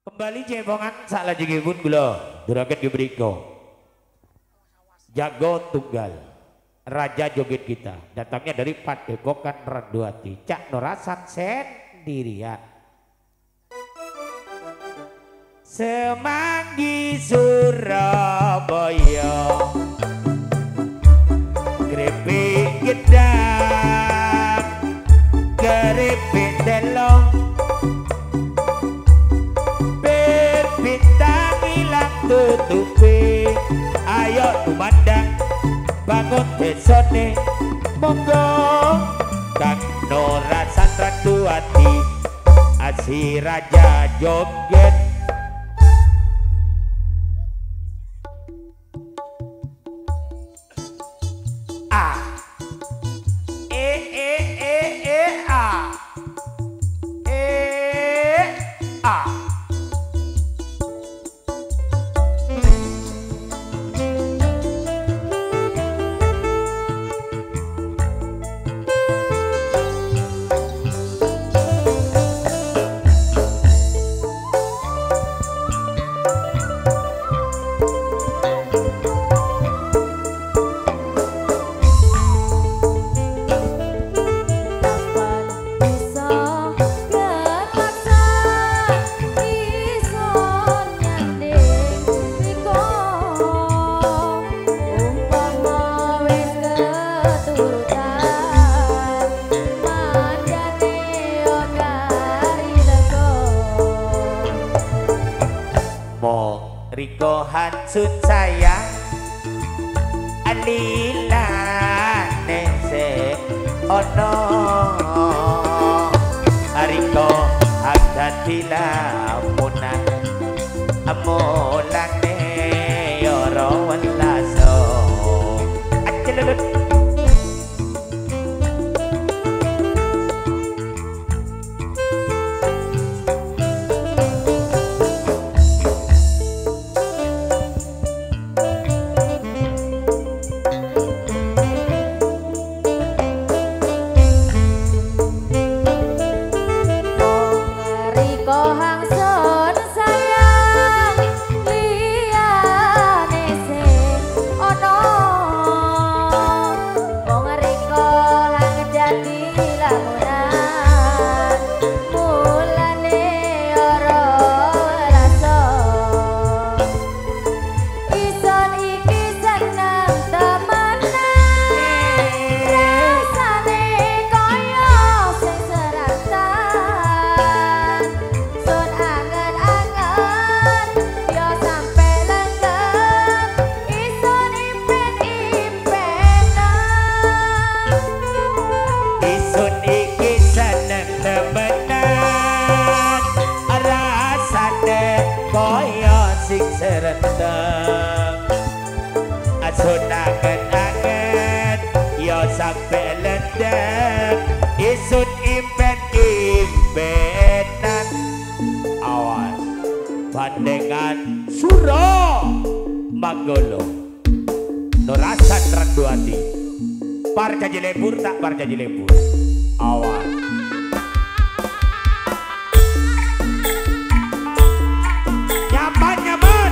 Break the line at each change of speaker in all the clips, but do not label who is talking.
Kembali cebongan salah pun gula durakan gebriko jago tunggal raja joget kita datangnya dari Padepokan Randuati Cak Norasan sendirian Semanggi Surabaya keripik gedang keripik delong bintang hilang tutupi ayo tumandang bangun besone monggo Kang Norasan Randuati asi raja joget a a Riko Hansun sayang Alila nese ono Riko Hagdatila munan Amolang ne yoro walaso Acelelut Asun-angen-angen yo sampai ledek isun impen-impenan awas bandengan Suro Manggolo Norasan Randuati parja jelebur tak parja jelebur awas nyaman-nyaman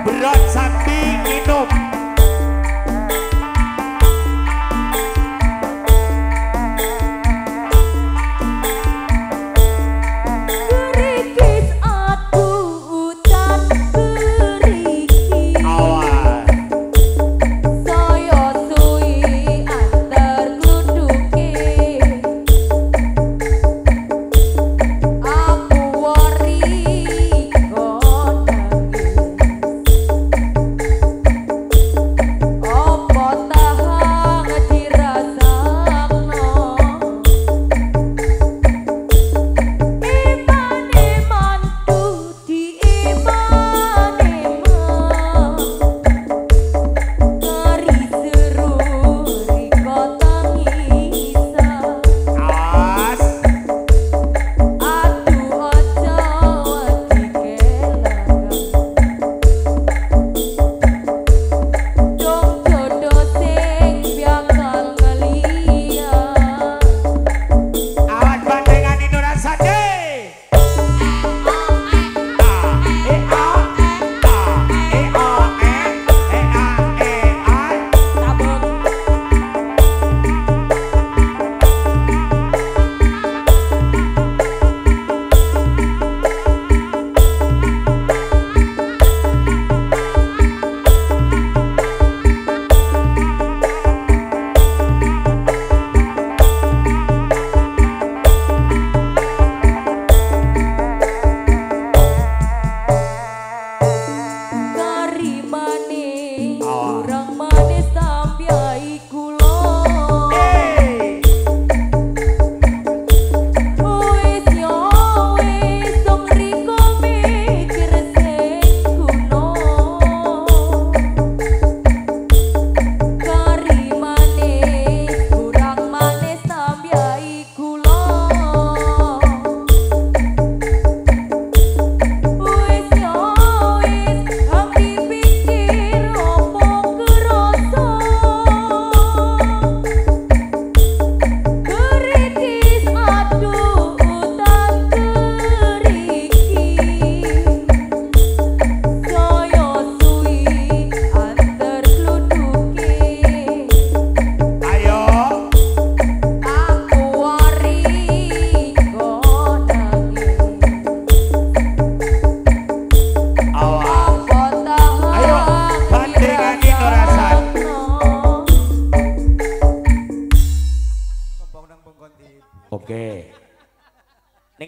berat samping minum
Gerikis aku utan gerikis
awas
saya suwi antar kuduki aku wari kodang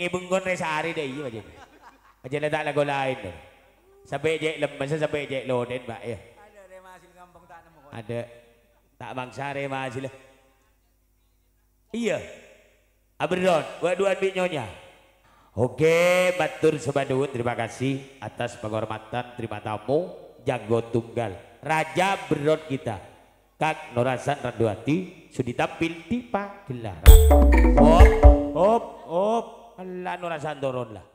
ngibungkon rin sa ari deh iya aja. Aja na tak lagu lain deh. Sampai je lemes sampai je loden mbak ya.
Ada remasil kampung tak nemu kok.
Ada tak bangsa remasil. Iya. Aberdon, dua nyonya. Oke, matur sebadun, terima kasih atas penghormatan, terima tamu, jago tunggal, Raja Berdon kita, Kak Norasan Randuati, sudah tampil di pagelaran. Hop, Allah Norasan turun lah.